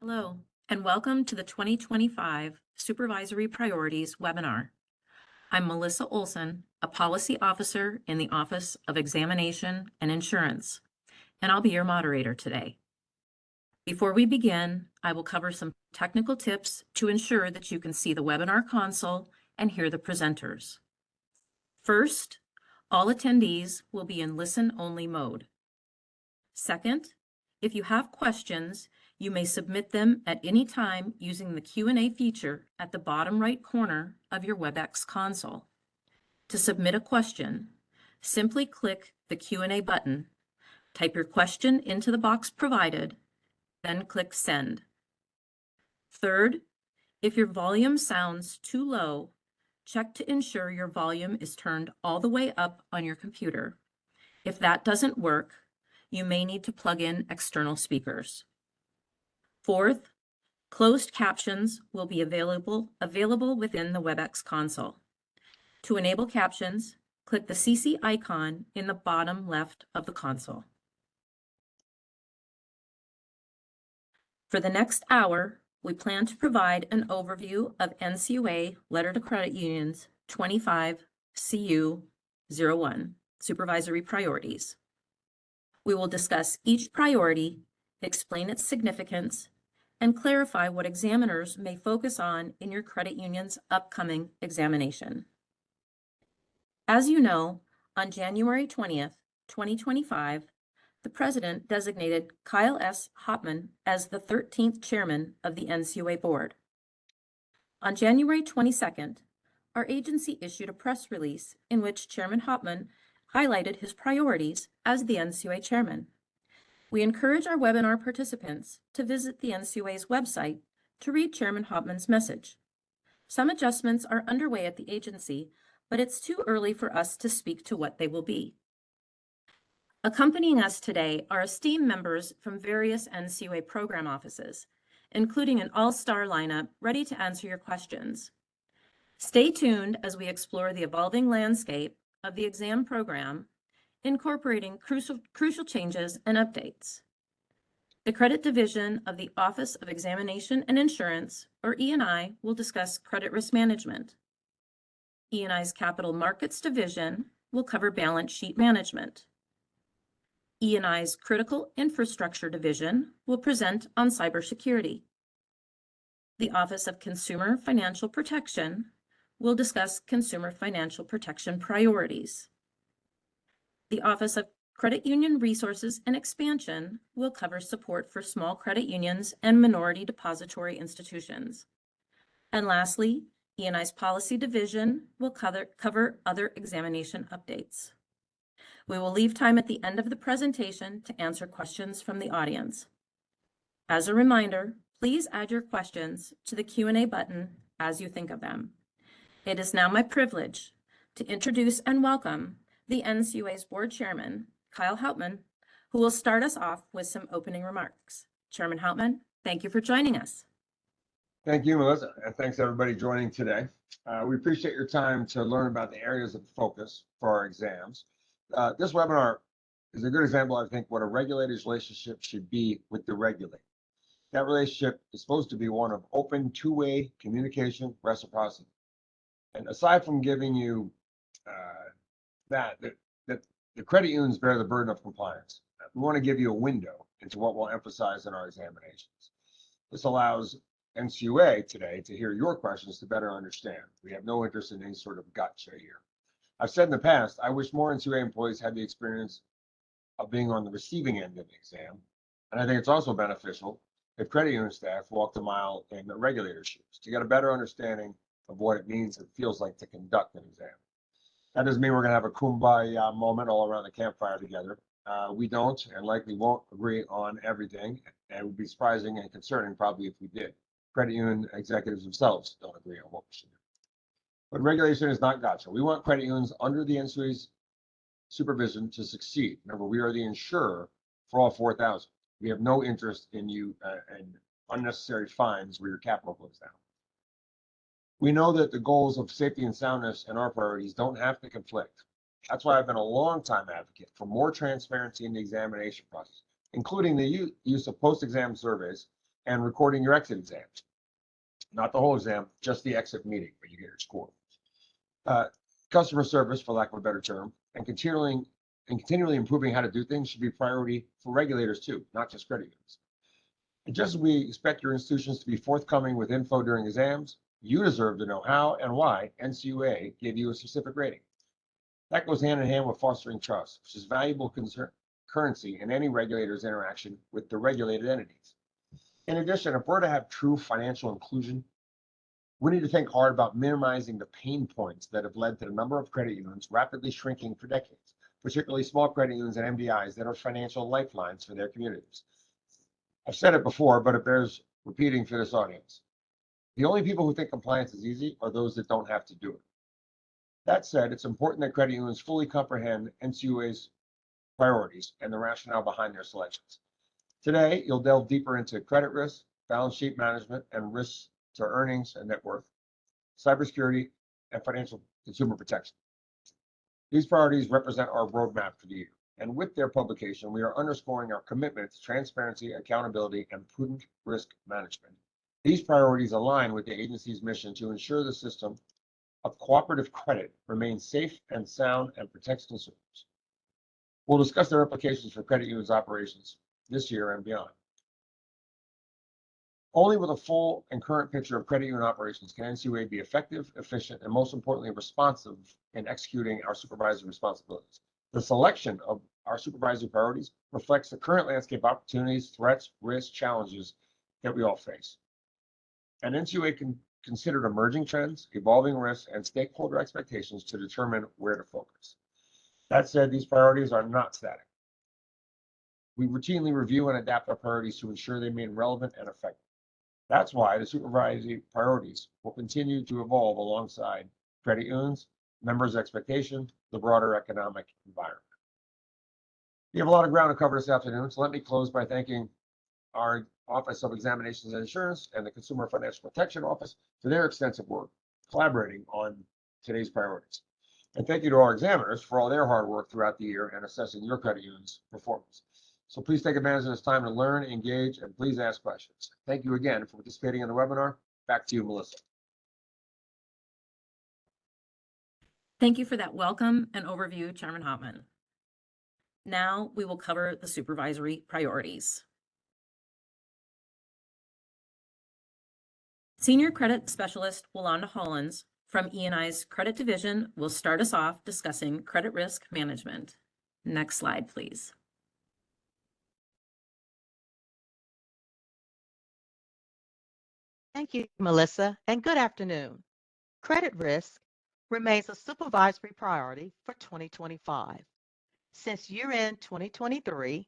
Hello, and welcome to the 2025 Supervisory Priorities Webinar. I'm Melissa Olson, a Policy Officer in the Office of Examination and Insurance, and I'll be your moderator today. Before we begin, I will cover some technical tips to ensure that you can see the webinar console and hear the presenters. First, all attendees will be in listen-only mode. Second, if you have questions, you may submit them at any time using the Q&A feature at the bottom right corner of your WebEx console. To submit a question, simply click the Q&A button, type your question into the box provided, then click Send. Third, if your volume sounds too low, check to ensure your volume is turned all the way up on your computer. If that doesn't work, you may need to plug in external speakers. Fourth, closed captions will be available within the WebEx console. To enable captions, click the CC icon in the bottom left of the console. For the next hour, we plan to provide an overview of NCUA Letter to Credit Unions 25 CU 01, Supervisory Priorities. We will discuss each priority, explain its significance, and clarify what examiners may focus on in your credit union's upcoming examination. As you know, on January 20th, 2025, the President designated Kyle S. Hopman as the 13th Chairman of the NCUA Board. On January 22nd, our agency issued a press release in which Chairman Hopman highlighted his priorities as the NCUA Chairman. We encourage our webinar participants to visit the NCUA's website to read Chairman Hopman's message. Some adjustments are underway at the agency, but it's too early for us to speak to what they will be. Accompanying us today are esteemed members from various NCUA program offices, including an all-star lineup ready to answer your questions. Stay tuned as we explore the evolving landscape of the exam program, incorporating crucial changes and updates. The Credit Division of the Office of Examination and Insurance, or E&I, will discuss credit risk management. E&I's Capital Markets Division will cover balance sheet management. E&I's Critical Infrastructure Division will present on cybersecurity. The Office of Consumer Financial Protection will discuss consumer financial protection priorities. The Office of Credit Union Resources and Expansion will cover support for small credit unions and minority depository institutions. And lastly, E&I's Policy Division will cover other examination updates. We will leave time at the end of the presentation to answer questions from the audience. As a reminder, please add your questions to the Q&A button as you think of them. It is now my privilege to introduce and welcome the NCUA's Board Chairman, Kyle Hopman, who will start us off with some opening remarks. Chairman Hopman, thank you for joining us. Thank you, Melissa, and thanks everybody joining today. We appreciate your time to learn about the areas of focus for our exams. This webinar is a good example, I think, what a regulator's relationship should be with the regulator. That relationship is supposed to be one of open, two-way communication, reciprocity. And aside from giving you that the credit unions bear the burden of compliance, we want to give you a window into what we'll emphasize in our examinations. This allows NCUA today to hear your questions to better understand. We have no interest in any sort of gotcha here. I've said in the past, I wish more NCUA employees had the experience of being on the receiving end of the exam. And I think it's also beneficial if credit union staff walk the mile in the regulator's shoes to get a better understanding of what it means and feels like to conduct an exam. That doesn't mean we're going to have a kumbaya moment all around the campfire together. We don't and likely won't agree on everything. And it would be surprising and concerning probably if we did. Credit union executives themselves don't agree on what we should do. But regulation is not gotcha. We want credit unions under the NCUA's supervision to succeed. Remember, we are the insurer for all 4,000. We have no interest in you and unnecessary fines where your capital goes down. We know that the goals of safety and soundness and our priorities don't have to conflict. That's why I've been a long-time advocate for more transparency in the examination process, including the use of post-exam surveys and recording your exit exams. Not the whole exam, just the exit meeting where you get your score. Customer service, for lack of a better term, and continually improving how to do things should be a priority for regulators too, not just credit unions. And just as we expect your institutions to be forthcoming with info during exams, you deserve to know how and why NCUA gave you a specific rating. That goes hand in hand with fostering trust, which is valuable currency in any regulator's interaction with the regulated entities. In addition, if we're to have true financial inclusion, we need to think hard about minimizing the pain points that have led to the number of credit unions rapidly shrinking for decades, particularly small credit unions and MDIs that are financial lifelines for their communities. I've said it before, but it bears repeating for this audience. The only people who think compliance is easy are those that don't have to do it. That said, it's important that credit unions fully comprehend NCUA's priorities and the rationale behind their selections. Today, you'll delve deeper into credit risk, balance sheet management, and risks to earnings and net worth, cybersecurity, and financial consumer protection. These priorities represent our roadmap for the year, and with their publication, we are underscoring our commitment to transparency, accountability, and prudent risk management. These priorities align with the agency's mission to ensure the system of cooperative credit remains safe and sound and protects consumers. We'll discuss their implications for credit unions' operations this year and beyond. Only with a full and current picture of credit union operations can NCUA be effective, efficient, and most importantly, responsive in executing our supervisory responsibilities. The selection of our supervisory priorities reflects the current landscape of opportunities, threats, risks, challenges that we all face. And NCUA can consider emerging trends, evolving risks, and stakeholder expectations to determine where to focus. That said, these priorities are not static. We routinely review and adapt our priorities to ensure they remain relevant and effective. That's why the supervisory priorities will continue to evolve alongside credit unions, members' expectations, the broader economic environment. We have a lot of ground to cover this afternoon, so let me close by thanking our Office of Examinations and Insurance and the Consumer Financial Protection Office for their extensive work collaborating on today's priorities. And thank you to our examiners for all their hard work throughout the year and assessing your credit union's performance. So please take advantage of this time to learn, engage, and please ask questions. Thank you again for participating in the webinar. Back to you, Melissa. Thank you for that welcome and overview, Chairman Hopman. Now we will cover the supervisory priorities. Senior Credit Specialist Walanda Hollins from E&I's Credit Division will start us off discussing credit risk management. Next slide, please. Thank you, Melissa, and good afternoon. Credit risk remains a supervisory priority for 2025. Since year-end 2023,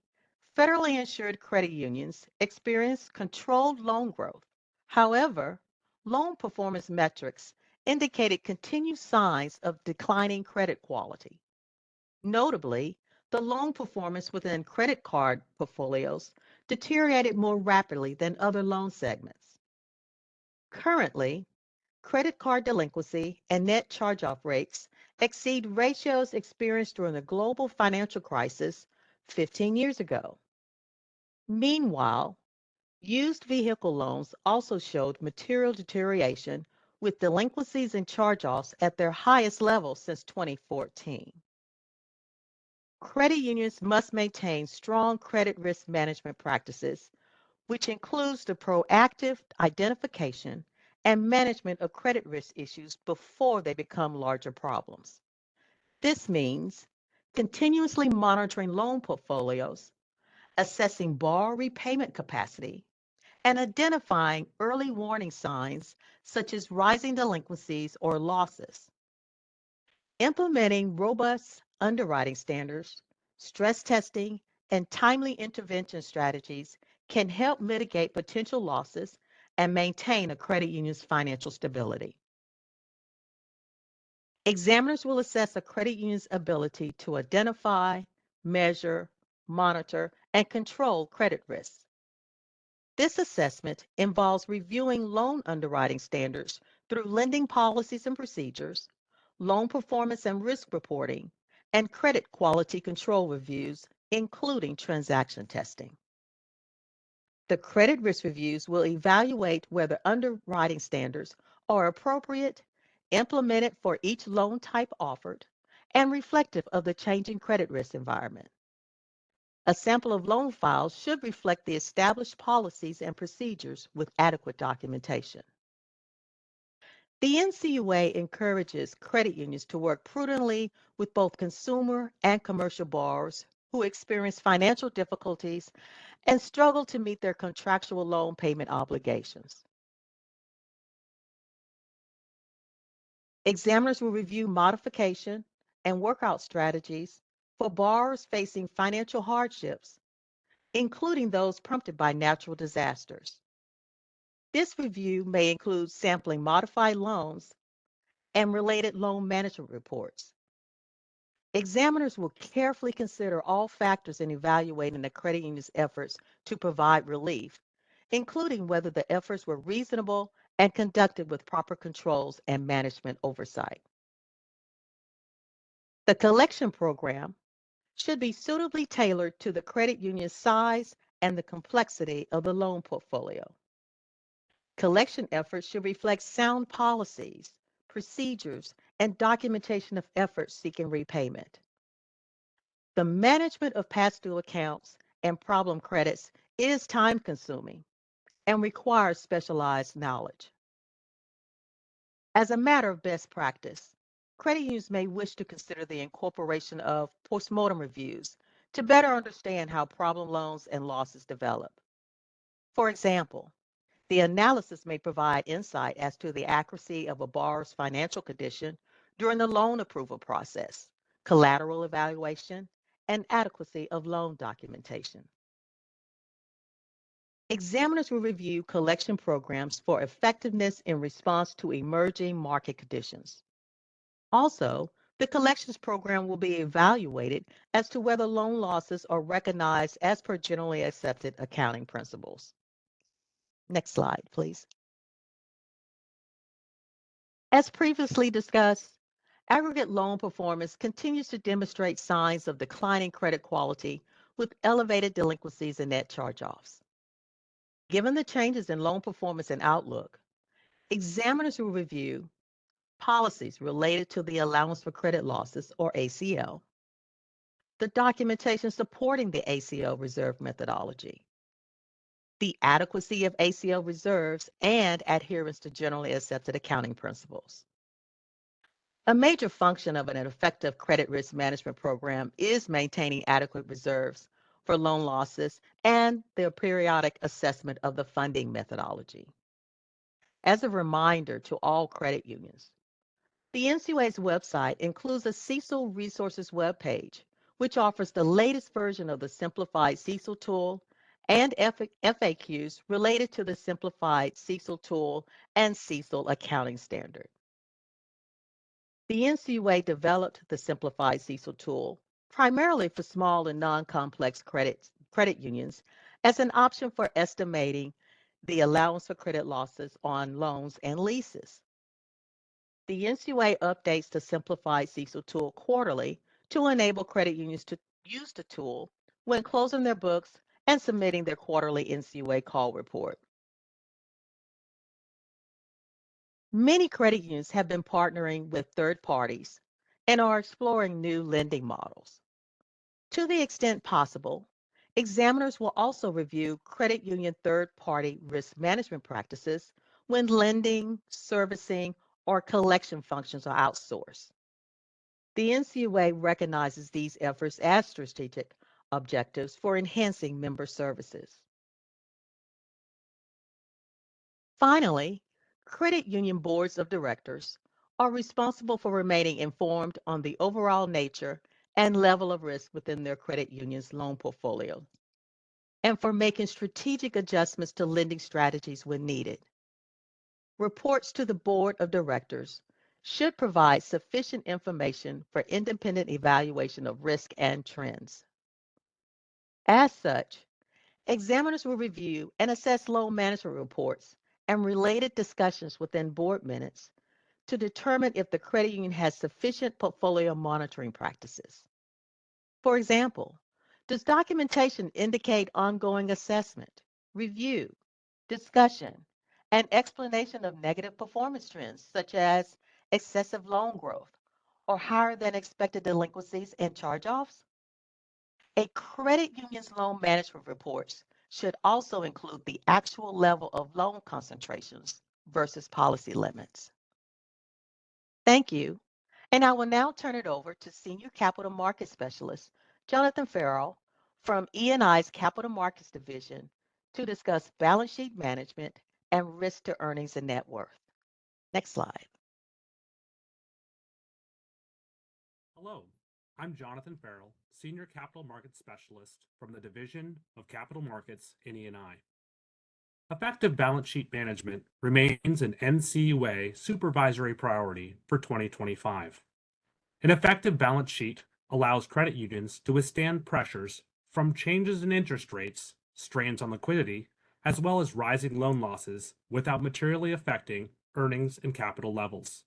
federally insured credit unions experienced controlled loan growth. However, loan performance metrics indicated continued signs of declining credit quality. Notably, the loan performance within credit card portfolios deteriorated more rapidly than other loan segments. Currently, credit card delinquency and net charge-off rates exceed ratios experienced during the global financial crisis 15 years ago. Meanwhile, used vehicle loans also showed material deterioration, with delinquencies and charge-offs at their highest level since 2014. Credit unions must maintain strong credit risk management practices, which includes the proactive identification and management of credit risk issues before they become larger problems. This means continuously monitoring loan portfolios, assessing borrower repayment capacity, and identifying early warning signs such as rising delinquencies or losses. Implementing robust underwriting standards, stress testing, and timely intervention strategies can help mitigate potential losses and maintain a credit union's financial stability. Examiners will assess a credit union's ability to identify, measure, monitor, and control credit risks. This assessment involves reviewing loan underwriting standards through lending policies and procedures, loan performance and risk reporting, and credit quality control reviews, including transaction testing. The credit risk reviews will evaluate whether underwriting standards are appropriate, implemented for each loan type offered, and reflective of the changing credit risk environment. A sample of loan files should reflect the established policies and procedures with adequate documentation. The NCUA encourages credit unions to work prudently with both consumer and commercial borrowers who experience financial difficulties and struggle to meet their contractual loan payment obligations. Examiners will review modification and workout strategies for borrowers facing financial hardships, including those prompted by natural disasters. This review may include sampling modified loans and related loan management reports. Examiners will carefully consider all factors in evaluating the credit union's efforts to provide relief, including whether the efforts were reasonable and conducted with proper controls and management oversight. The collection program should be suitably tailored to the credit union's size and the complexity of the loan portfolio. Collection efforts should reflect sound policies, procedures, and documentation of efforts seeking repayment. The management of past due accounts and problem credits is time-consuming and requires specialized knowledge. As a matter of best practice, credit unions may wish to consider the incorporation of postmortem reviews to better understand how problem loans and losses develop. For example, the analysis may provide insight as to the accuracy of a borrower's financial condition during the loan approval process, collateral evaluation, and adequacy of loan documentation. Examiners will review collection programs for effectiveness in response to emerging market conditions. Also, the collections program will be evaluated as to whether loan losses are recognized as per generally accepted accounting principles. Next slide, please. As previously discussed, aggregate loan performance continues to demonstrate signs of declining credit quality with elevated delinquencies and net charge-offs. Given the changes in loan performance and outlook, examiners will review policies related to the allowance for credit losses, or ACL, the documentation supporting the ACL reserve methodology, the adequacy of ACL reserves, and adherence to generally accepted accounting principles. A major function of an effective credit risk management program is maintaining adequate reserves for loan losses and the periodic assessment of the funding methodology. As a reminder to all credit unions, the NCUA's website includes a CECL resources webpage, which offers the latest version of the simplified CECL tool and FAQs related to the simplified CECL tool and CECL accounting standard. The NCUA developed the simplified CECL tool primarily for small and non-complex credit unions as an option for estimating the allowance for credit losses on loans and leases. The NCUA updates the simplified CECL tool quarterly to enable credit unions to use the tool when closing their books and submitting their quarterly NCUA call report. Many credit unions have been partnering with third parties and are exploring new lending models. To the extent possible, examiners will also review credit union third-party risk management practices when lending, servicing, or collection functions are outsourced. The NCUA recognizes these efforts as strategic objectives for enhancing member services. Finally, credit union boards of directors are responsible for remaining informed on the overall nature and level of risk within their credit union's loan portfolio, and for making strategic adjustments to lending strategies when needed. Reports to the board of directors should provide sufficient information for independent evaluation of risk and trends. As such, examiners will review and assess loan management reports and related discussions within board minutes to determine if the credit union has sufficient portfolio monitoring practices. For example, does documentation indicate ongoing assessment, review, discussion, and explanation of negative performance trends such as excessive loan growth or higher than expected delinquencies and charge-offs. A credit union's loan management reports should also include the actual level of loan concentrations versus policy limits. Thank you. And I will now turn it over to Senior Capital Markets Specialist, Jonathan Farrell from E&I's Capital Markets Division to discuss balance sheet management and risk to earnings and net worth. Next slide. Hello, I'm Jonathan Farrell, Senior Capital Markets Specialist from the Division of Capital Markets in E&I. Effective balance sheet management remains an NCUA supervisory priority for 2025. An effective balance sheet allows credit unions to withstand pressures from changes in interest rates, strains on liquidity, as well as rising loan losses without materially affecting earnings and capital levels.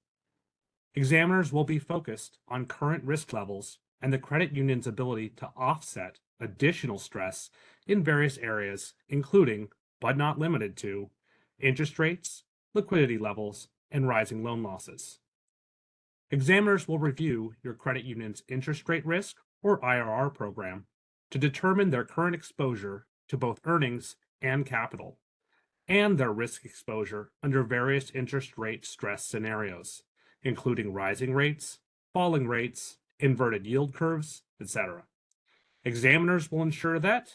Examiners will be focused on current risk levels and the credit union's ability to offset additional stress in various areas, including, but not limited to, interest rates, liquidity levels, and rising loan losses. Examiners will review your credit union's interest rate risk, or IRR program, to determine their current exposure to both earnings and capital, and their risk exposure under various interest rate stress scenarios, including rising rates, falling rates, inverted yield curves, etc. Examiners will ensure that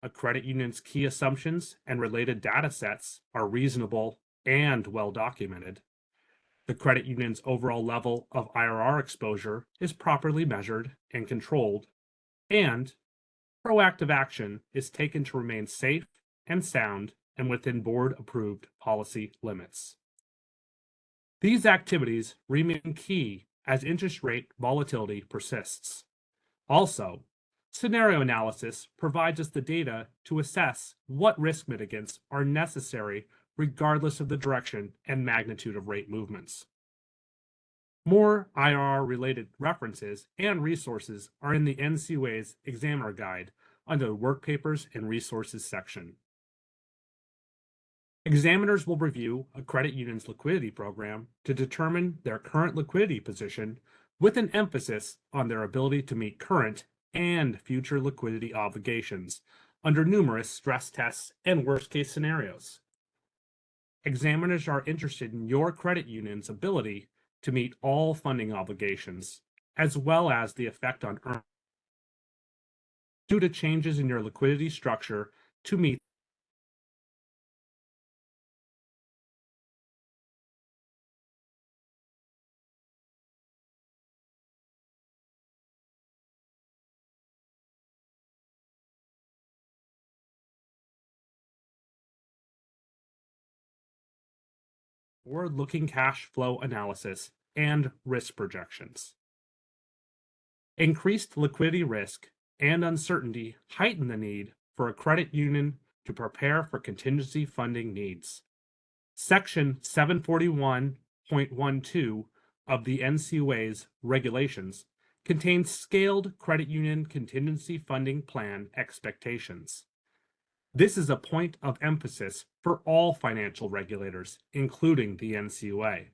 a credit union's key assumptions and related data sets are reasonable and well documented. The credit union's overall level of IRR exposure is properly measured and controlled, and proactive action is taken to remain safe and sound and within board-approved policy limits. These activities remain key as interest rate volatility persists. Also, scenario analysis provides us the data to assess what risk mitigants are necessary regardless of the direction and magnitude of rate movements. More IRR-related references and resources are in the NCUA's Examiner Guide under the Work Papers and Resources section. Examiners will review a credit union's liquidity program to determine their current liquidity position with an emphasis on their ability to meet current and future liquidity obligations under numerous stress tests and worst-case scenarios. Examiners are interested in your credit union's ability to meet all funding obligations, as well as the effect on earnings due to changes in your liquidity structure to meet forward-looking cash flow analysis and risk projections. Increased liquidity risk and uncertainty heighten the need for a credit union to prepare for contingency funding needs. Section 741.12 of the NCUA's regulations contains scaled credit union contingency funding plan expectations. This is a point of emphasis for all financial regulators, including the NCUA.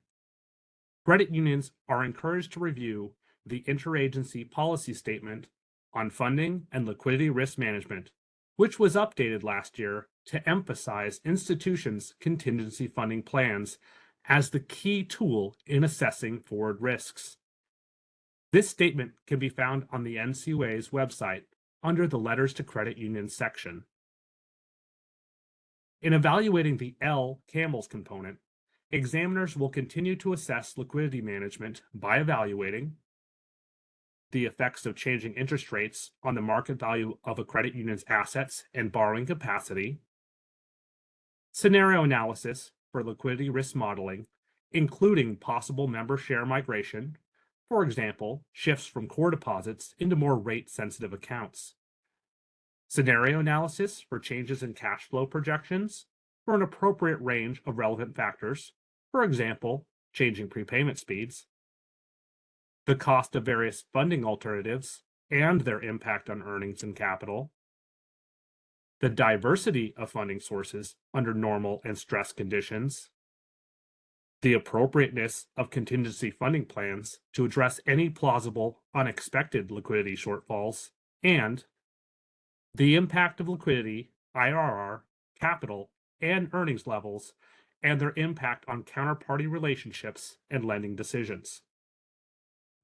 Credit unions are encouraged to review the Interagency Policy Statement on Funding and Liquidity Risk Management, which was updated last year to emphasize institutions' contingency funding plans as the key tool in assessing forward risks. This statement can be found on the NCUA's website under the Letters to Credit Unions section. In evaluating the L Campbell's component, examiners will continue to assess liquidity management by evaluating the effects of changing interest rates on the market value of a credit union's assets and borrowing capacity, scenario analysis for liquidity risk modeling, including possible member share migration, for example, shifts from core deposits into more rate-sensitive accounts, scenario analysis for changes in cash flow projections for an appropriate range of relevant factors, for example, changing prepayment speeds, the cost of various funding alternatives and their impact on earnings and capital, the diversity of funding sources under normal and stress conditions, the appropriateness of contingency funding plans to address any plausible unexpected liquidity shortfalls, and the impact of liquidity, IRR, capital, and earnings levels, and their impact on counterparty relationships and lending decisions.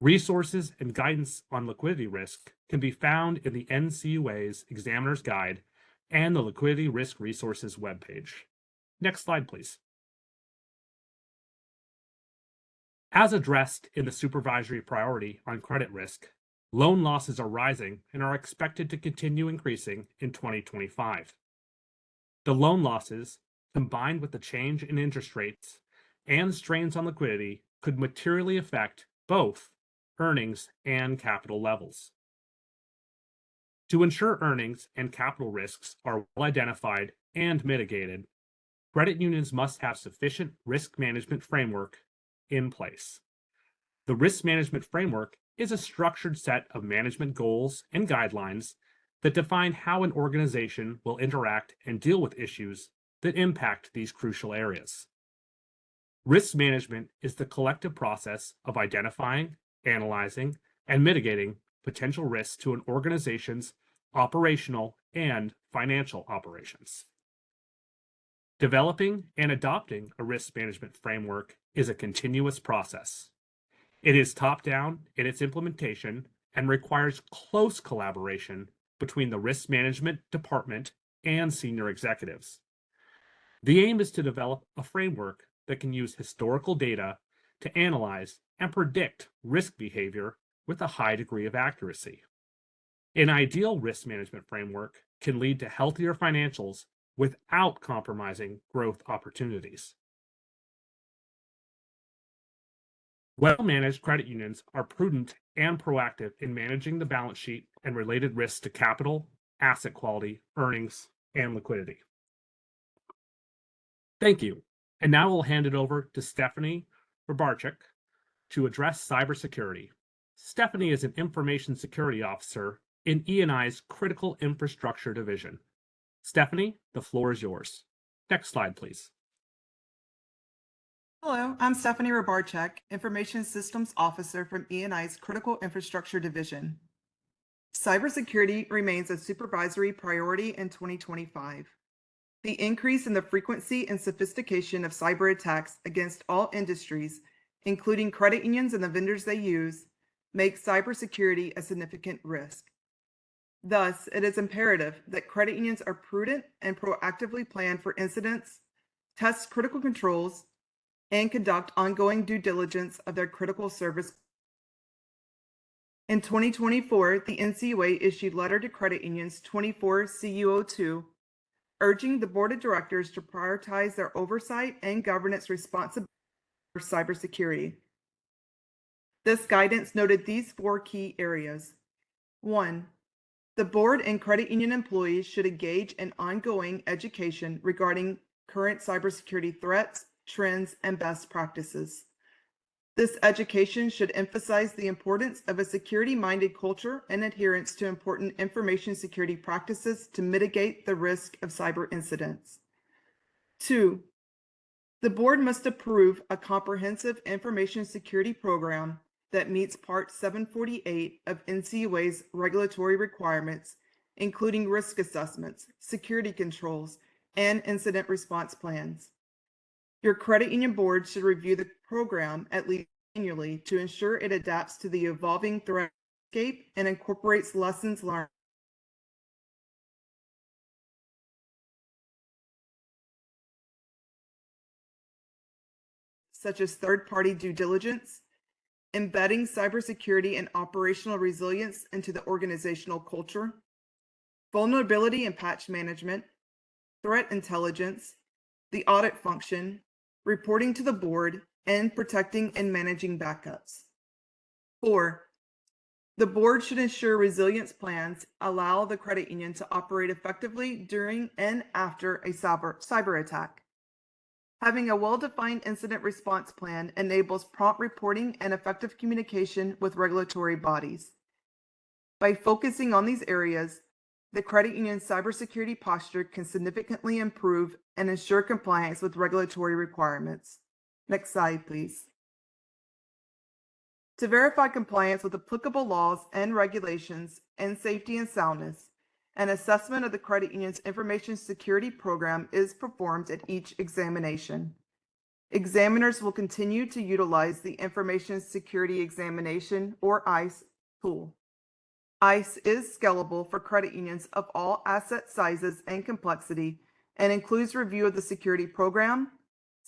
Resources and guidance on liquidity risk can be found in the NCUA's Examiner's Guide and the Liquidity Risk Resources webpage. Next slide, please. As addressed in the Supervisory Priority on Credit Risk, loan losses are rising and are expected to continue increasing in 2025. The loan losses, combined with the change in interest rates and strains on liquidity, could materially affect both earnings and capital levels. To ensure earnings and capital risks are well identified and mitigated, credit unions must have sufficient risk management framework in place. The risk management framework is a structured set of management goals and guidelines that define how an organization will interact and deal with issues that impact these crucial areas. Risk management is the collective process of identifying, analyzing, and mitigating potential risks to an organization's operational and financial operations. Developing and adopting a risk management framework is a continuous process. It is top-down in its implementation and requires close collaboration between the risk management department and senior executives. The aim is to develop a framework that can use historical data to analyze and predict risk behavior with a high degree of accuracy. An ideal risk management framework can lead to healthier financials without compromising growth opportunities. Well-managed credit unions are prudent and proactive in managing the balance sheet and related risks to capital, asset quality, earnings, and liquidity. Thank you. And now we'll hand it over to Stephanie Rabarchik to address cybersecurity. Stephanie is an information security officer in E&I's Critical Infrastructure Division. Stephanie, the floor is yours. Next slide, please. Hello, I'm Stephanie Rabarchik, Information Systems Officer from E&I's Critical Infrastructure Division. Cybersecurity remains a supervisory priority in 2025. The increase in the frequency and sophistication of cyber attacks against all industries, including credit unions and the vendors they use, makes cybersecurity a significant risk. Thus, it is imperative that credit unions are prudent and proactively plan for incidents, test critical controls, and conduct ongoing due diligence of their critical service. In 2024, the NCUA issued Letter to Credit Unions 24 CU02, urging the Board of Directors to prioritize their oversight and governance responsibilities for cybersecurity. This guidance noted these 4 key areas. 1. The board and credit union employees should engage in ongoing education regarding current cybersecurity threats, trends, and best practices. This education should emphasize the importance of a security-minded culture and adherence to important information security practices to mitigate the risk of cyber incidents. 2. The board must approve a comprehensive information security program that meets Part 748 of NCUA's regulatory requirements, including risk assessments, security controls, and incident response plans. Your credit union board should review the program at least annually to ensure it adapts to the evolving threat landscape and incorporates lessons learned. Such as third-party due diligence, embedding cybersecurity and operational resilience into the organizational culture, vulnerability and patch management, threat intelligence, the audit function, reporting to the board, and protecting and managing backups. 4. The board should ensure resilience plans allow the credit union to operate effectively during and after a cyber attack. Having a well-defined incident response plan enables prompt reporting and effective communication with regulatory bodies. By focusing on these areas, the credit union's cybersecurity posture can significantly improve and ensure compliance with regulatory requirements. Next slide, please. To verify compliance with applicable laws and regulations and safety and soundness, an assessment of the credit union's information security program is performed at each examination. Examiners will continue to utilize the Information Security Examination, or ICE, tool. ICE is scalable for credit unions of all asset sizes and complexity and includes review of the security program,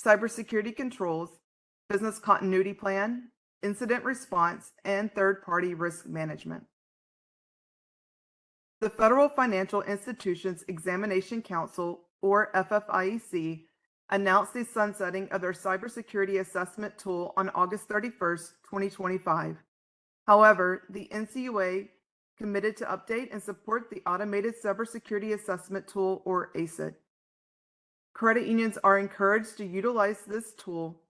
cybersecurity controls, business continuity plan, incident response, and third-party risk management. The Federal Financial Institutions Examination Council, or FFIEC, announced the sunsetting of their cybersecurity assessment tool on August 31st, 2025. However, the NCUA committed to update and support the Automated Cybersecurity Assessment Tool, or ACIT. Credit unions are encouraged to utilize this tool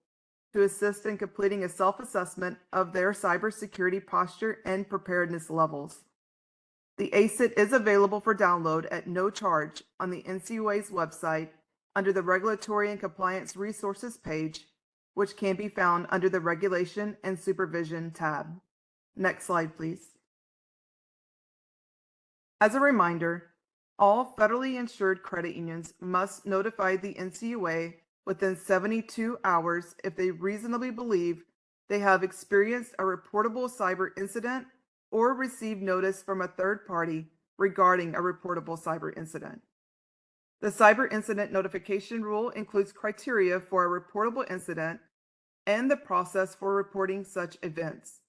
to assist in completing a self-assessment of their cybersecurity posture and preparedness levels. The ACIT is available for download at no charge on the NCUA's website under the Regulatory and Compliance Resources page, which can be found under the Regulation and Supervision tab. Next slide, please. As a reminder, all federally insured credit unions must notify the NCUA within 72 hours if they reasonably believe they have experienced a reportable cyber incident or received notice from a third party regarding a reportable cyber incident. The cyber incident notification rule includes criteria for a reportable incident and the process for reporting such events.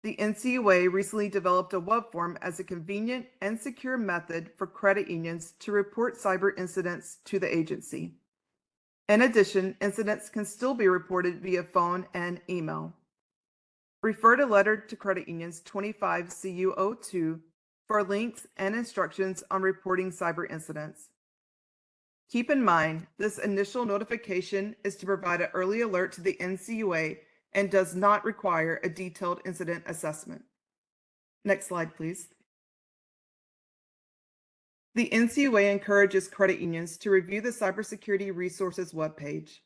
The NCUA recently developed a web form as a convenient and secure method for credit unions to report cyber incidents to the agency. In addition, incidents can still be reported via phone and email. Refer to Letter to Credit Unions 25 CU02 for links and instructions on reporting cyber incidents. Keep in mind, this initial notification is to provide an early alert to the NCUA and does not require a detailed incident assessment. Next slide, please. The NCUA encourages credit unions to review the Cybersecurity Resources webpage.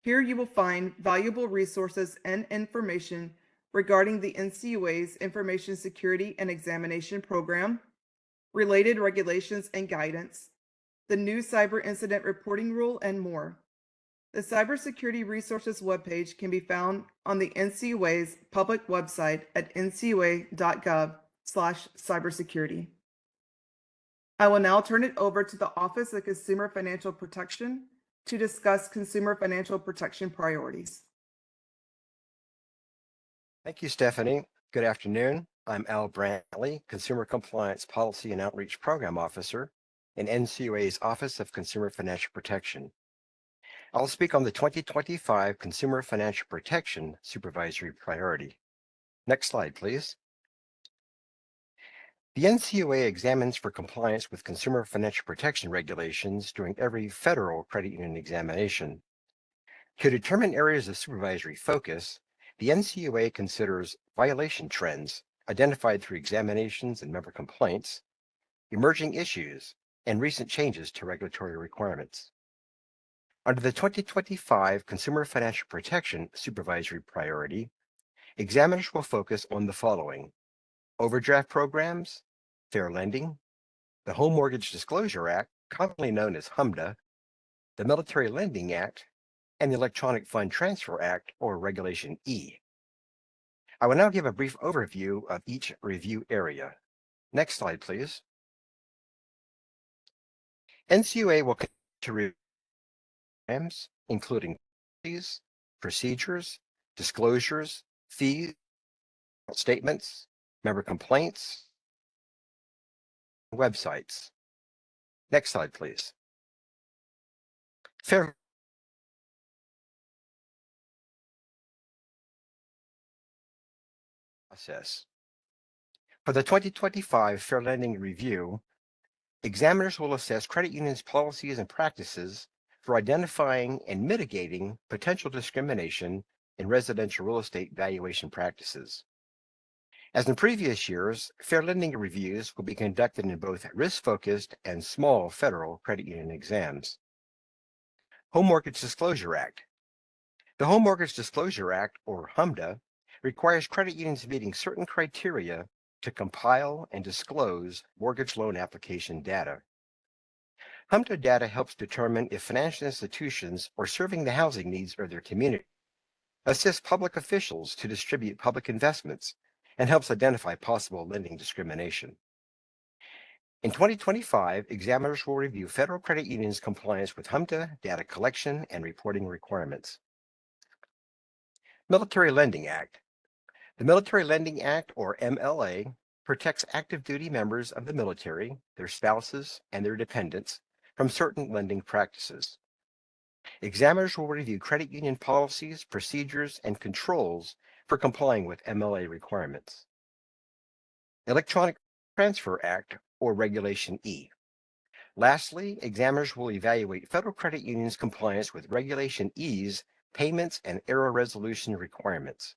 Here you will find valuable resources and information regarding the NCUA's Information Security and Examination Program, related regulations and guidance, the new Cyber Incident Reporting Rule, and more. The Cybersecurity Resources webpage can be found on the NCUA's public website at ncua.gov/cybersecurity. I will now turn it over to the Office of Consumer Financial Protection to discuss consumer financial protection priorities. Thank you, Stephanie. Good afternoon. I'm Al Brantley, Consumer Compliance Policy and Outreach Program Officer in NCUA's Office of Consumer Financial Protection. I'll speak on the 2025 Consumer Financial Protection Supervisory Priority. Next slide, please. The NCUA examines for compliance with consumer financial protection regulations during every federal credit union examination. To determine areas of supervisory focus, the NCUA considers violation trends identified through examinations and member complaints, emerging issues, and recent changes to regulatory requirements. Under the 2025 Consumer Financial Protection Supervisory Priority, examiners will focus on the following: overdraft programs, fair lending, the Home Mortgage Disclosure Act, commonly known as HMDA, the Military Lending Act, and the Electronic Fund Transfer Act, or Regulation E. I will now give a brief overview of each review area. Next slide, please. NCUA will continue to review programs, including fees, procedures, disclosures, fees, statements, member complaints, websites. Next slide, please. Fair process. For the 2025 Fair Lending Review, examiners will assess credit unions' policies and practices for identifying and mitigating potential discrimination in residential real estate valuation practices. As in previous years, fair lending reviews will be conducted in both risk-focused and small federal credit union exams. Home Mortgage Disclosure Act. The Home Mortgage Disclosure Act, or HMDA, requires credit unions meeting certain criteria to compile and disclose mortgage loan application data. HMDA data helps determine if financial institutions are serving the housing needs of their community, assists public officials to distribute public investments, and helps identify possible lending discrimination. In 2025, examiners will review federal credit unions' compliance with HMDA data collection and reporting requirements. Military Lending Act. The Military Lending Act, or MLA, protects active duty members of the military, their spouses, and their dependents from certain lending practices. Examiners will review credit union policies, procedures, and controls for complying with MLA requirements. Electronic Transfer Act, or Regulation E. Lastly, examiners will evaluate federal credit unions' compliance with Regulation E's payments and error resolution requirements.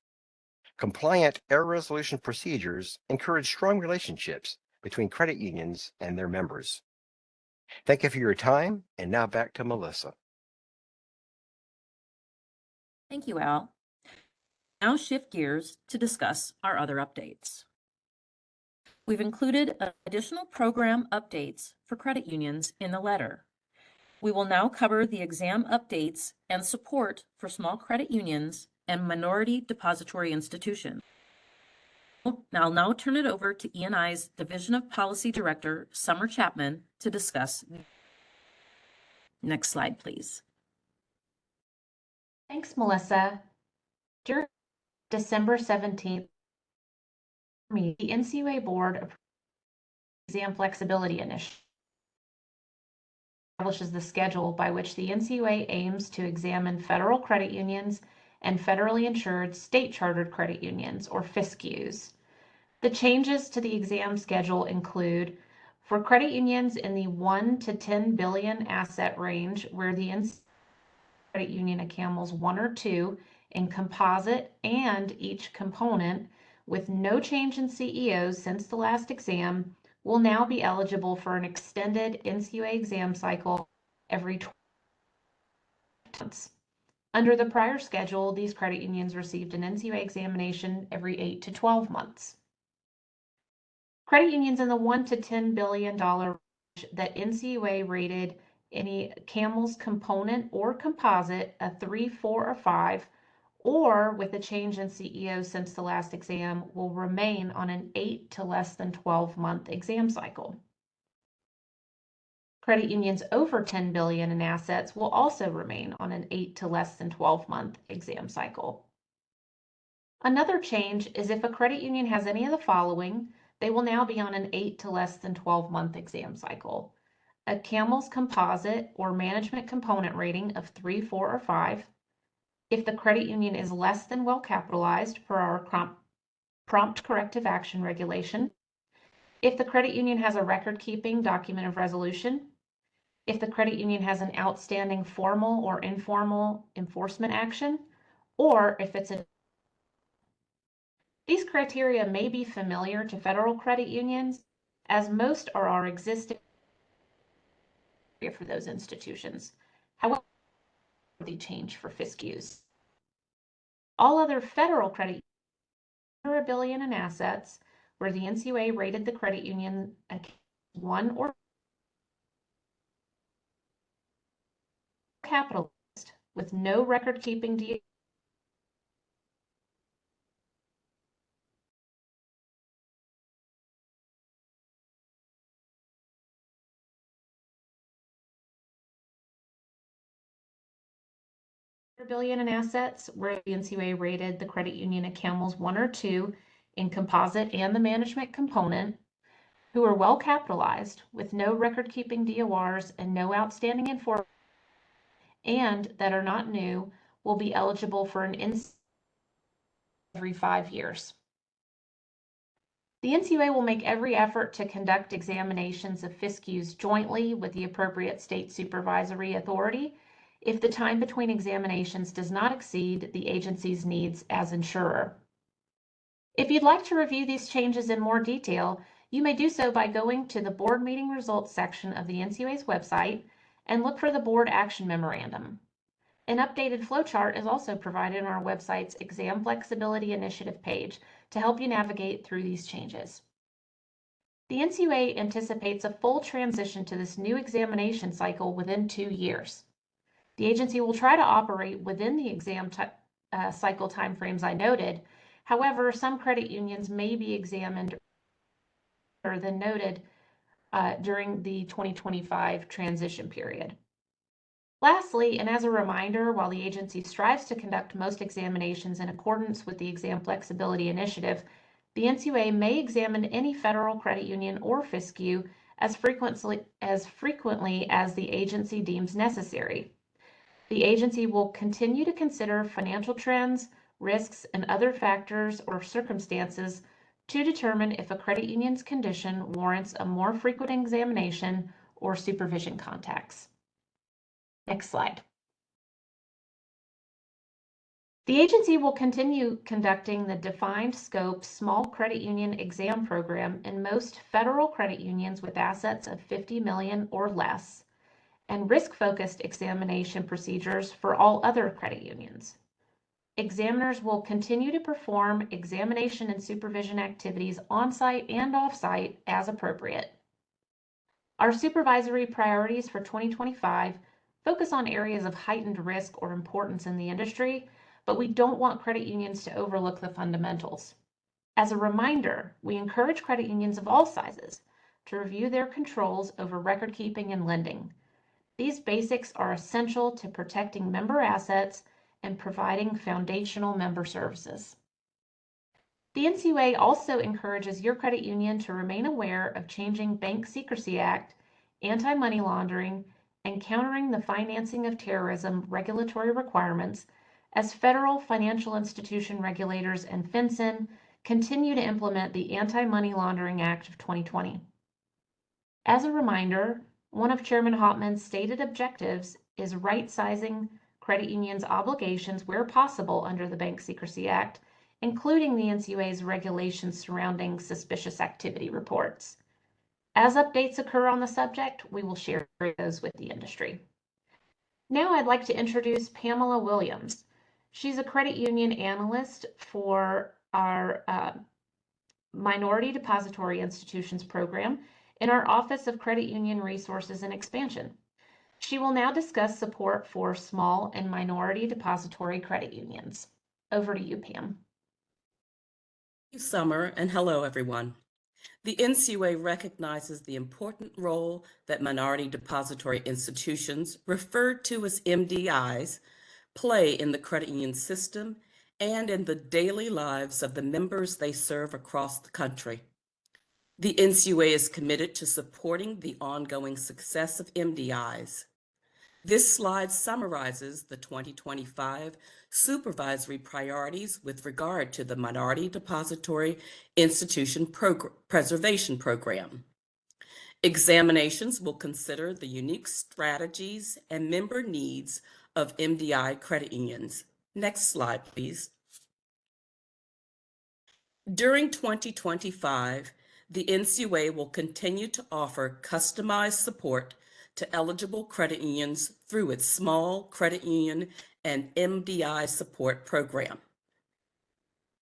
Compliant error resolution procedures encourage strong relationships between credit unions and their members. Thank you for your time, and now back to Melissa. Thank you, Al. Now shift gears to discuss our other updates. We've included additional program updates for credit unions in the letter. We will now cover the exam updates and support for small credit unions and minority depository institutions. I'll now turn it over to E&I's Division of Policy Director, Summer Chapman, to discuss. Next slide, please. Thanks, Melissa. During December 17th, the NCUA Board approved the Exam Flexibility Initiative. Establishes the schedule by which the NCUA aims to examine federal credit unions and federally insured state-chartered credit unions, or FISCUs. The changes to the exam schedule include, for credit unions in the 1 to 10 billion asset range, where the NCUA credit union accountals 1 or 2 in composite and each component, with no change in CEOs since the last exam, will now be eligible for an extended NCUA exam cycle every 12 months. Under the prior schedule, these credit unions received an NCUA examination every 8 to 12 months. Credit unions in the $1 to $10 billion range that NCUA rated any CAMELS component or composite a 3, 4, or 5, or with a change in CEO since the last exam, will remain on an 8 to less than 12-month exam cycle. Credit unions over $10 billion in assets will also remain on an 8 to less than 12-month exam cycle. Another change is if a credit union has any of the following, they will now be on an 8 to less than 12-month exam cycle. A CAMELS composite or management component rating of 3, 4, or 5. If the credit union is less than well capitalized per our prompt corrective action regulation. If the credit union has a record-keeping document of resolution. If the credit union has an outstanding formal or informal enforcement action, or if it's a. These criteria may be familiar to federal credit unions, as most are our existing for those institutions. However, the change for FISCUs. All other federal credit unions under $1 billion in assets, where the NCUA rated the credit union 1 or capitalist with no record-keeping billion in assets, where the NCUA rated the credit union at CAMELS 1 or 2 in composite and the management component, who are well capitalized with no record-keeping DORs and no outstanding enforcement, and that are not new, will be eligible for an NCUA every 5 years. The NCUA will make every effort to conduct examinations of FISCUs jointly with the appropriate state supervisory authority if the time between examinations does not exceed the agency's needs as insurer. If you'd like to review these changes in more detail, you may do so by going to the Board Meeting Results section of the NCUA's website and look for the Board Action Memorandum. An updated flowchart is also provided on our website's Exam Flexibility Initiative page to help you navigate through these changes. The NCUA anticipates a full transition to this new examination cycle within 2 years. The agency will try to operate within the exam cycle timeframes I noted. However, some credit unions may be examined earlier than noted during the 2025 transition period. Lastly, and as a reminder, while the agency strives to conduct most examinations in accordance with the Exam Flexibility Initiative, the NCUA may examine any federal credit union or FSCU as frequently as the agency deems necessary. The agency will continue to consider financial trends, risks, and other factors or circumstances to determine if a credit union's condition warrants a more frequent examination or supervision contacts. Next slide. The agency will continue conducting the defined scope small credit union exam program in most federal credit unions with assets of $50 million or less, and risk-focused examination procedures for all other credit unions. Examiners will continue to perform examination and supervision activities on-site and off-site as appropriate. Our supervisory priorities for 2025 focus on areas of heightened risk or importance in the industry, but we don't want credit unions to overlook the fundamentals. As a reminder, we encourage credit unions of all sizes to review their controls over record keeping and lending. These basics are essential to protecting member assets and providing foundational member services. The NCUA also encourages your credit union to remain aware of changing Bank Secrecy Act, anti-money laundering, and countering the financing of terrorism regulatory requirements as federal financial institution regulators and FinCEN continue to implement the Anti-Money Laundering Act of 2020. As a reminder, one of Chairman Hopman's stated objectives is right-sizing credit unions' obligations where possible under the Bank Secrecy Act, including the NCUA's regulations surrounding suspicious activity reports. As updates occur on the subject, we will share those with the industry. Now I'd like to introduce Pamela Williams. She's a credit union analyst for our Minority Depository Institutions program in our Office of Credit Union Resources and Expansion. She will now discuss support for small and minority depository credit unions. Over to you, Pam. Thank you, Summer, and hello, everyone. The NCUA recognizes the important role that minority depository institutions, referred to as MDIs, play in the credit union system and in the daily lives of the members they serve across the country. The NCUA is committed to supporting the ongoing success of MDIs. This slide summarizes the 2025 supervisory priorities with regard to the Minority Depository Institution Preservation Program. Examinations will consider the unique strategies and member needs of MDI credit unions. Next slide, please. During 2025, the NCUA will continue to offer customized support to eligible credit unions through its Small Credit Union and MDI Support Program.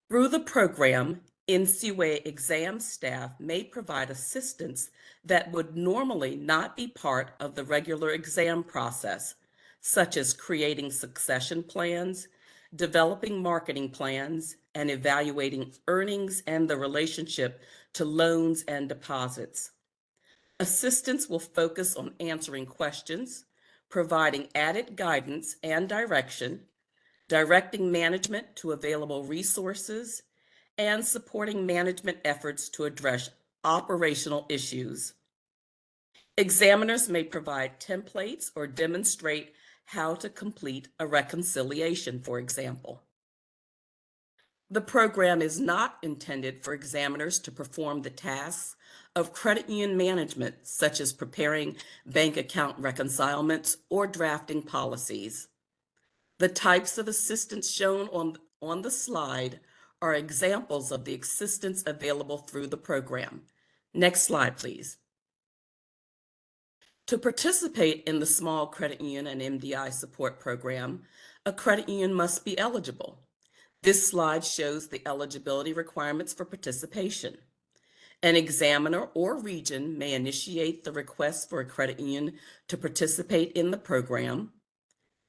Through the program, NCUA exam staff may provide assistance that would normally not be part of the regular exam process, such as creating succession plans, developing marketing plans, and evaluating earnings and the relationship to loans and deposits. Assistance will focus on answering questions, providing added guidance and direction, directing management to available resources, and supporting management efforts to address operational issues. Examiners may provide templates or demonstrate how to complete a reconciliation, for example. The program is not intended for examiners to perform the tasks of credit union management, such as preparing bank account reconcilements or drafting policies. The types of assistance shown on the slide are examples of the assistance available through the program. Next slide, please. To participate in the Small Credit Union and MDI Support Program, a credit union must be eligible. This slide shows the eligibility requirements for participation. An examiner or region may initiate the request for a credit union to participate in the program,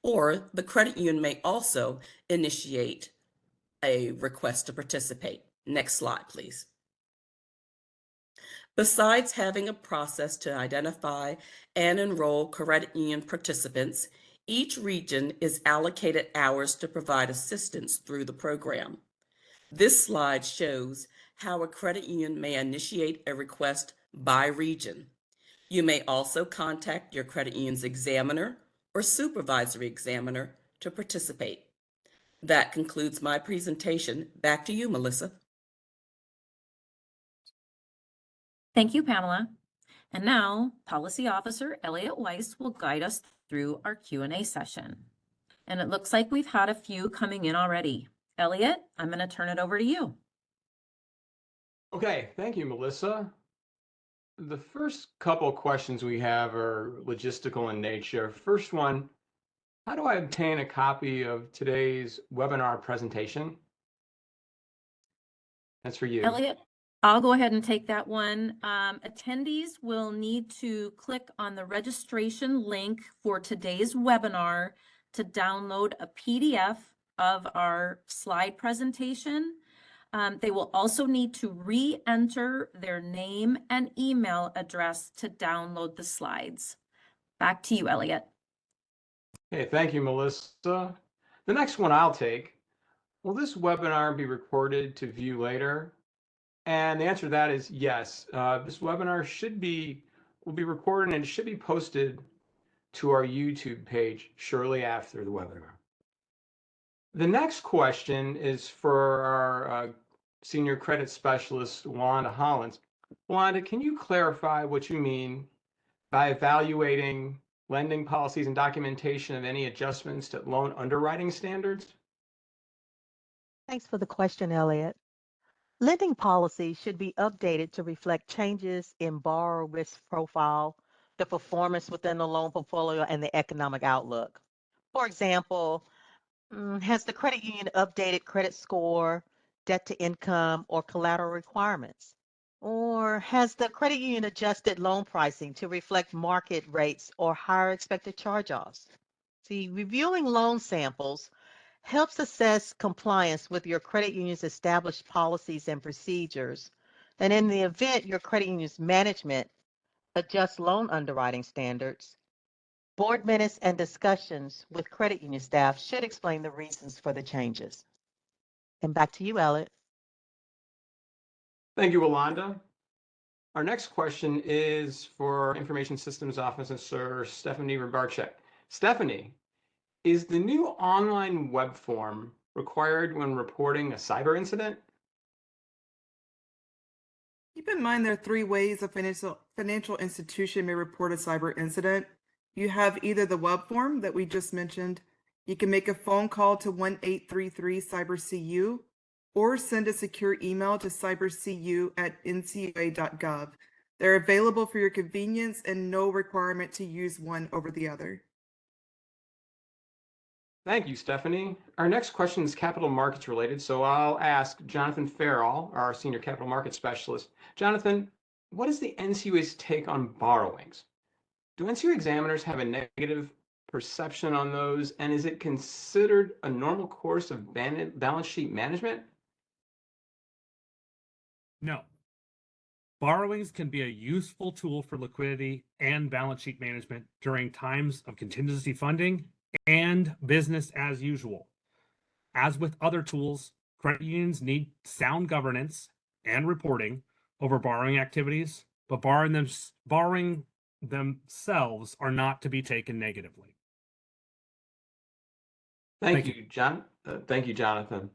or the credit union may also initiate a request to participate. Next slide, please. Besides having a process to identify and enroll credit union participants, each region is allocated hours to provide assistance through the program. This slide shows how a credit union may initiate a request by region. You may also contact your credit union's examiner or supervisory examiner to participate. That concludes my presentation. Back to you, Melissa. Thank you, Pamela. And now, Policy Officer Elliot Weiss will guide us through our Q&A session. And it looks like we've had a few coming in already. Elliot, I'm going to turn it over to you. Okay, thank you, Melissa. The first couple questions we have are logistical in nature. First one, how do I obtain a copy of today's webinar presentation? That's for you. Elliot, I'll go ahead and take that one. Attendees will need to click on the registration link for today's webinar to download a PDF of our slide presentation. They will also need to re-enter their name and email address to download the slides. Back to you, Elliot. Okay, thank you, Melissa. The next one I'll take. Will this webinar be recorded to view later? And the answer to that is yes. This webinar will be recorded and it should be posted to our YouTube page shortly after the webinar. The next question is for our Senior Credit Specialist, Wanda Hollins. Wanda, can you clarify what you mean by evaluating lending policies and documentation of any adjustments to loan underwriting standards? Thanks for the question, Elliot. Lending policies should be updated to reflect changes in borrower risk profile, the performance within the loan portfolio, and the economic outlook. For example, has the credit union updated credit score, debt to income, or collateral requirements? Or has the credit union adjusted loan pricing to reflect market rates or higher expected charge-offs? See, reviewing loan samples helps assess compliance with your credit union's established policies and procedures. And in the event your credit union's management adjusts loan underwriting standards, board minutes and discussions with credit union staff should explain the reasons for the changes. And back to you, Elliot. Thank you, Yolanda. Our next question is for Information Systems Officer Stephanie Rybarczyk. Stephanie, is the new online web form required when reporting a cyber incident? Keep in mind there are three ways a financial institution may report a cyber incident. You have either the web form that we just mentioned, you can make a phone call to 1-833-CYBER-CU, or send a secure email to cybercu@ncua.gov. They're available for your convenience and no requirement to use one over the other. Thank you, Stephanie. Our next question is capital markets related, so I'll ask Jonathan Farrell, our Senior Capital Markets Specialist. Jonathan, what is the NCUA's take on borrowings? Do NCUA examiners have a negative perception on those, and is it considered a normal course of balance sheet management? No. Borrowings can be a useful tool for liquidity and balance sheet management during times of contingency funding and business as usual. As with other tools, credit unions need sound governance and reporting over borrowing activities, but borrowing themselves are not to be taken negatively. Thank you, Jonathan.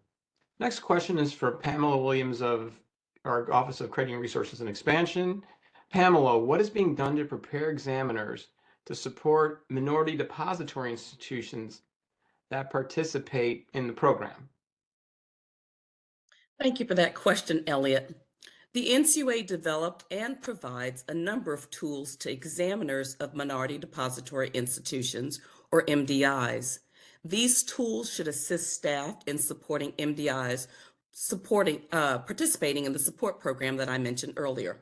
Next question is for Pamela Williams of our Office of Credit Union Resources and Expansion. Pamela, what is being done to prepare examiners to support minority depository institutions that participate in the program? Thank you for that question, Elliot. The NCUA developed and provides a number of tools to examiners of minority depository institutions, or MDIs. These tools should assist staff in supporting MDIs, participating in the support program that I mentioned earlier.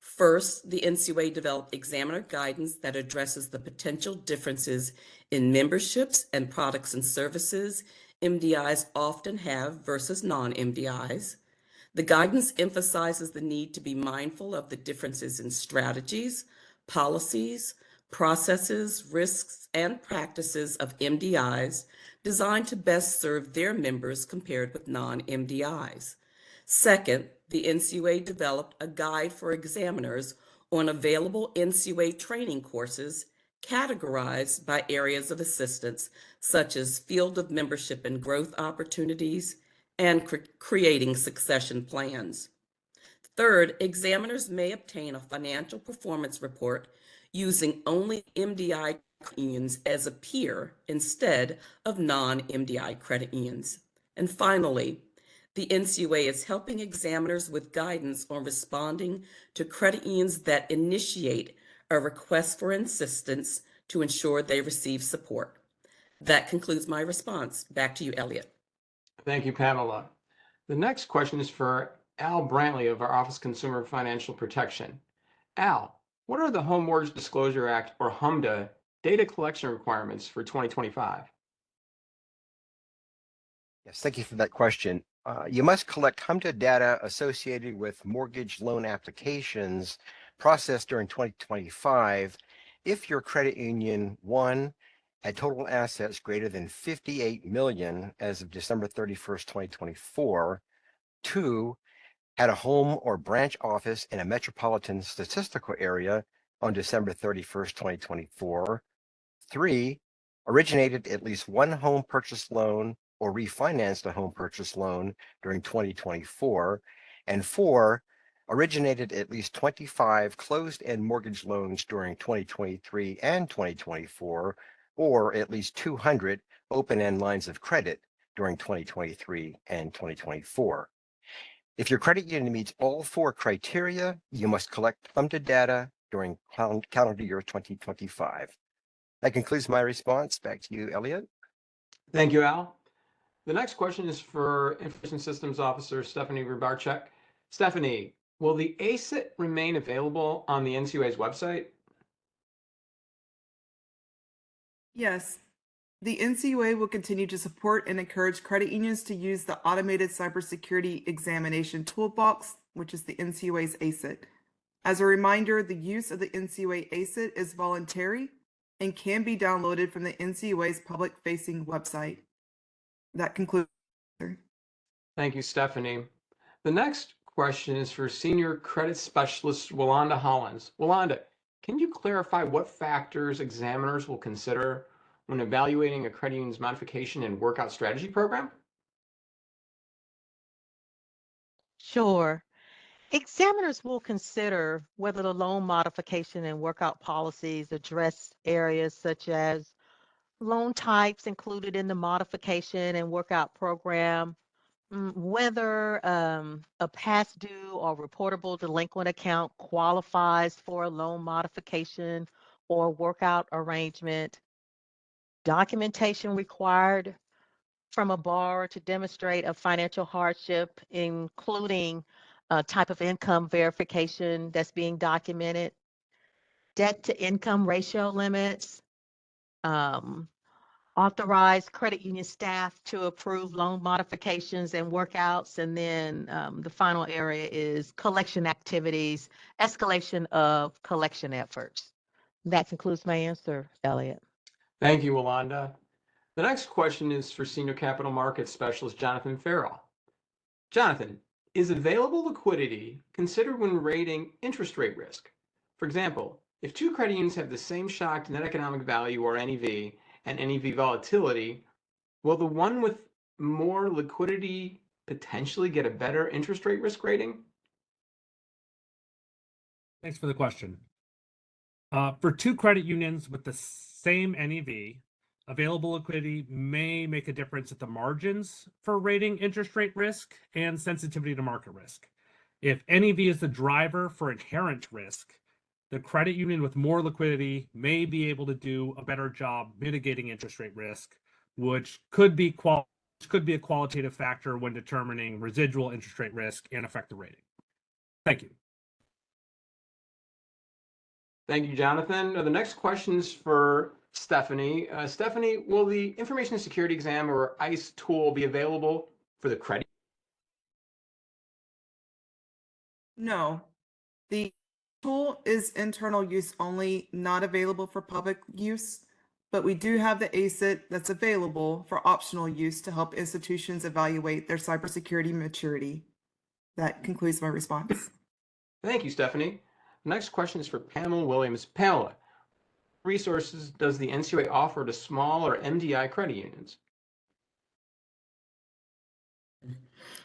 First, the NCUA developed examiner guidance that addresses the potential differences in memberships and products and services MDIs often have versus non-MDIs. The guidance emphasizes the need to be mindful of the differences in strategies, policies, processes, risks, and practices of MDIs designed to best serve their members compared with non-MDIs. Second, the NCUA developed a guide for examiners on available NCUA training courses categorized by areas of assistance, such as field of membership and growth opportunities, and creating succession plans. Third, examiners may obtain a financial performance report using only MDI unions as a peer instead of non-MDI credit unions. And finally, the NCUA is helping examiners with guidance on responding to credit unions that initiate a request for assistance to ensure they receive support. That concludes my response. Back to you, Elliot. Thank you, Pamela. The next question is for Al Brantley of our Office of Consumer Financial Protection. Al, what are the Home Mortgage Disclosure Act, or HMDA, data collection requirements for 2025? Yes, thank you for that question. You must collect HMDA data associated with mortgage loan applications processed during 2025 if your credit union, one, had total assets greater than 58 million as of December 31st, 2024, two, had a home or branch office in a metropolitan statistical area on December 31st, 2024, three, originated at least one home purchase loan or refinanced a home purchase loan during 2024, and four, originated at least 25 closed-end mortgage loans during 2023 and 2024, or at least 200 open-end lines of credit during 2023 and 2024. If your credit union meets all four criteria, you must collect HMDA data during calendar year 2025. That concludes my response. Back to you, Elliot. Thank you, Al. The next question is for Information Systems Officer Stephanie Rubarchek. Stephanie, will the ACIT remain available on the NCUA's website? Yes, the NCUA will continue to support and encourage credit unions to use the automated cybersecurity examination toolbox, which is the NCUA's ACIT. As a reminder, the use of the NCUA ACIT is voluntary and can be downloaded from the NCUA's public-facing website. That concludes. Thank you, Stephanie. The next question is for Senior Credit Specialist Walanda Hollins. Walanda, can you clarify what factors examiners will consider when evaluating a credit union's modification and workout strategy program? Sure. Examiners will consider whether the loan modification and workout policies address areas such as loan types included in the modification and workout program, whether a past due or reportable delinquent account qualifies for a loan modification or workout arrangement, documentation required from a borrower to demonstrate a financial hardship, including type of income verification that's being documented, debt to income ratio limits, authorize credit union staff to approve loan modifications and workouts. And then the final area is collection activities, escalation of collection efforts. That concludes my answer, Elliot. Thank you, Walanda. The next question is for Senior Capital Markets Specialist Jonathan Farrell. Jonathan, is available liquidity considered when rating interest rate risk? For example, if two credit unions have the same shock to net economic value, or NEV, and NEV volatility, will the one with more liquidity potentially get a better interest rate risk rating? Thanks for the question. For two credit unions with the same NEV, Available liquidity may make a difference at the margins for rating interest rate risk and sensitivity to market risk. If NEV is the driver for inherent risk, the credit union with more liquidity may be able to do a better job mitigating interest rate risk, which could be a qualitative factor when determining residual interest rate risk and affect the rating. Thank you. Thank you, Jonathan. The next question is for Stephanie. Stephanie, will the Information Security Exam or ICE tool be available for the credit? No, the tool is internal use only, not available for public use, but we do have the ACIT that's available for optional use to help institutions evaluate their cybersecurity maturity. That concludes my response. Thank you, Stephanie. The next question is for Pamela Williams. Pamela, what resources does the NCUA offer to small or MDI credit unions?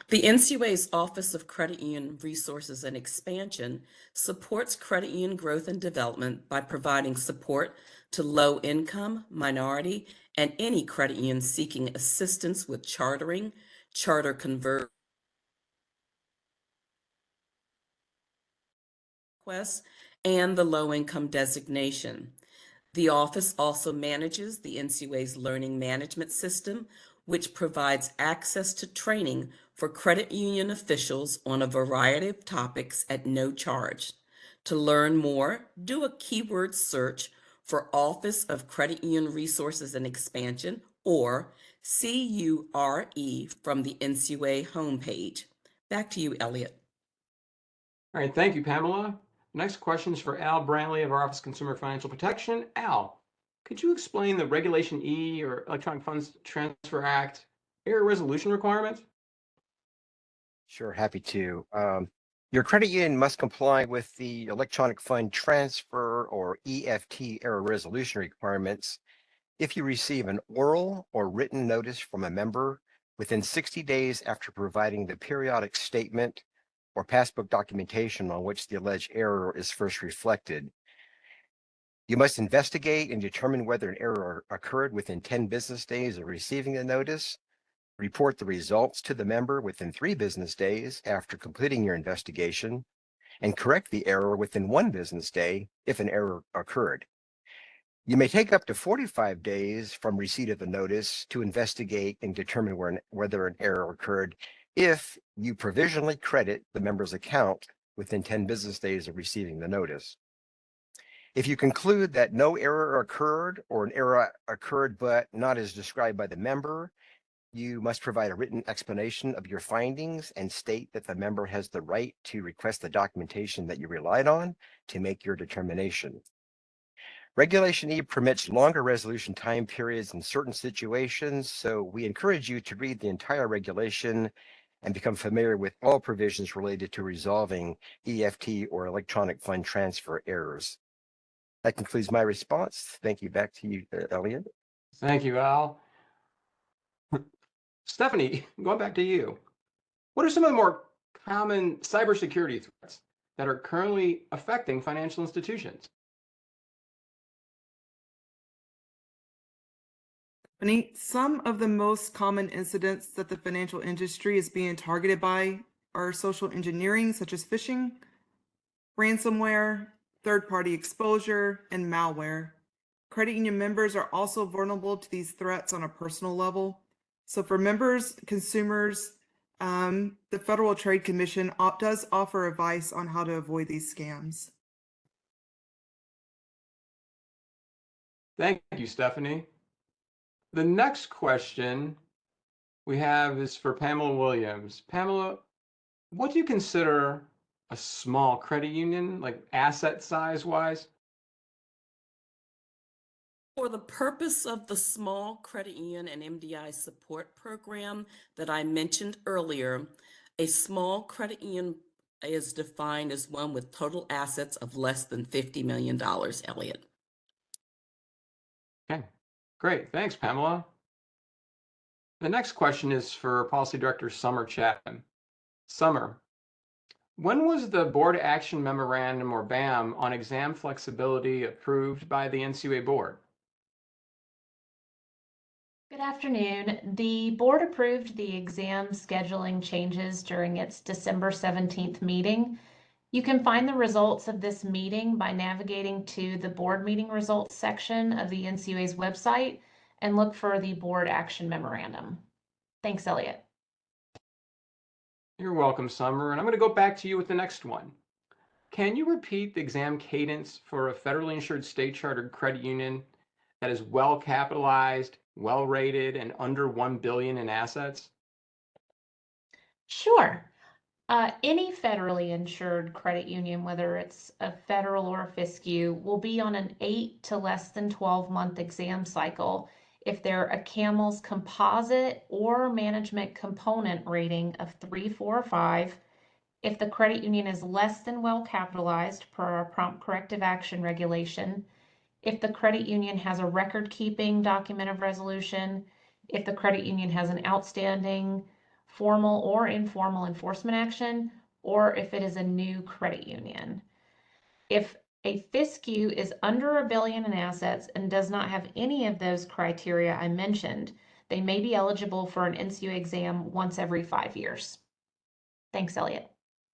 The NCUA's Office of Credit Union Resources and Expansion supports credit union growth and development by providing support to low-income, minority, and any credit union seeking assistance with chartering, charter conversion requests, and the low-income designation. The office also manages the NCUA's learning management system, which provides access to training for credit union officials on a variety of topics at no charge. To learn more, do a keyword search for Office of Credit Union Resources and Expansion, or CURE, from the NCUA homepage. Back to you, Elliot. All right, thank you, Pamela. Next question is for Al Brantley of our Office of Consumer Financial Protection. Al, could you explain the Regulation E, or Electronic Funds Transfer Act, error resolution requirement? Sure, happy to. Your credit union must comply with the Electronic Fund Transfer or EFT error resolution requirements if you receive an oral or written notice from a member within 60 days after providing the periodic statement or passbook documentation on which the alleged error is first reflected. You must investigate and determine whether an error occurred within 10 business days of receiving the notice. Report the results to the member within 3 business days after completing your investigation, and correct the error within 1 business day if an error occurred. You may take up to 45 days from receipt of the notice to investigate and determine whether an error occurred if you provisionally credit the member's account within 10 business days of receiving the notice. If you conclude that no error occurred, or an error occurred but not as described by the member, you must provide a written explanation of your findings and state that the member has the right to request the documentation that you relied on to make your determination. Regulation E permits longer resolution time periods in certain situations, so we encourage you to read the entire regulation and become familiar with all provisions related to resolving EFT or electronic fund transfer errors. That concludes my response. Thank you. Back to you, Elliot. Thank you, Al. Stephanie, going back to you. What are some of the more common cybersecurity threats that are currently affecting financial institutions? Some of the most common incidents that the financial industry is being targeted by are social engineering, such as phishing, ransomware, third-party exposure, and malware. Credit union members are also vulnerable to these threats on a personal level. So for members, consumers, the Federal Trade Commission does offer advice on how to avoid these scams. Thank you, Stephanie. The next question we have is for Pamela Williams. Pamela, what do you consider a small credit union, like asset size wise? For the purpose of the Small Credit Union and MDI Support Program that I mentioned earlier, a small credit union is defined as one with total assets of less than $50 million, Elliot. Okay, great. Thanks, Pamela. The next question is for Policy Director Summer Chapman. Summer, when was the Board Action Memorandum, or BAM, on exam flexibility approved by the NCUA Board? Good afternoon. The board approved the exam scheduling changes during its December 17th meeting. You can find the results of this meeting by navigating to the board meeting results section of the NCUA's website and look for the board action memorandum. Thanks, Elliot. You're welcome, Summer. And I'm going to go back to you with the next one. Can you repeat the exam cadence for a federally insured state chartered credit union that is well capitalized, well rated, and under $1 billion in assets? Sure. Any federally insured credit union, whether it's a federal or a FISCU, will be on an 8 to less than 12-month exam cycle if they're a CAMELS composite or management component rating of 3, 4, or 5, if the credit union is less than well capitalized per our prompt corrective action regulation, if the credit union has a record-keeping document of resolution, if the credit union has an outstanding formal or informal enforcement action, or if it is a new credit union. If a FISCU is under $1 billion in assets and does not have any of those criteria I mentioned, they may be eligible for an NCUA exam once every 5 years. Thanks, Elliot.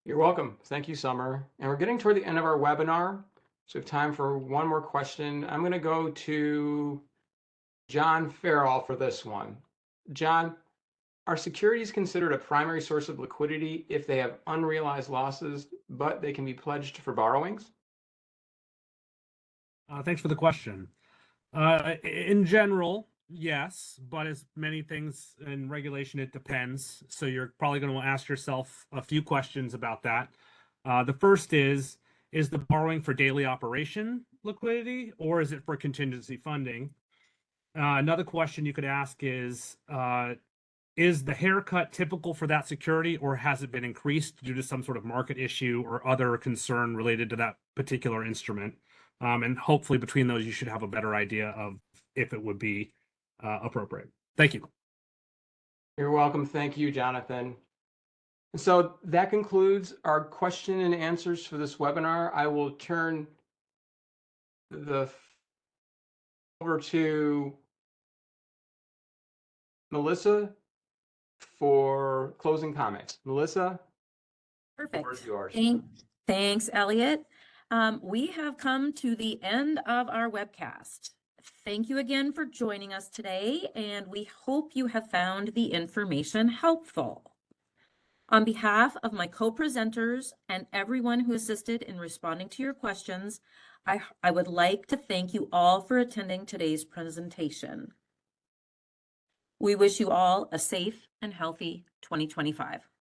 You're welcome. Thank you, Summer. And we're getting toward the end of our webinar, so we have time for one more question. I'm going to go to John Farrell for this one. John, are securities considered a primary source of liquidity if they have unrealized losses, but they can be pledged for borrowings? Thanks for the question. In general, yes, but as many things in regulation, it depends. So you're probably going to ask yourself a few questions about that. The first is the borrowing for daily operation liquidity, or is it for contingency funding? Another question you could ask is the haircut typical for that security, or has it been increased due to some sort of market issue or other concern related to that particular instrument? And hopefully between those, you should have a better idea of if it would be appropriate. Thank you. You're welcome. Thank you, Jonathan. And so that concludes our question and answers for this webinar. I will turn over to Melissa for closing comments. Melissa, the floor is Perfect. yours. Thanks, Elliot. We have come to the end of our webcast. Thank you again for joining us today, and we hope you have found the information helpful. On behalf of my co-presenters and everyone who assisted in responding to your questions, I would like to thank you all for attending today's presentation. We wish you all a safe and healthy 2025.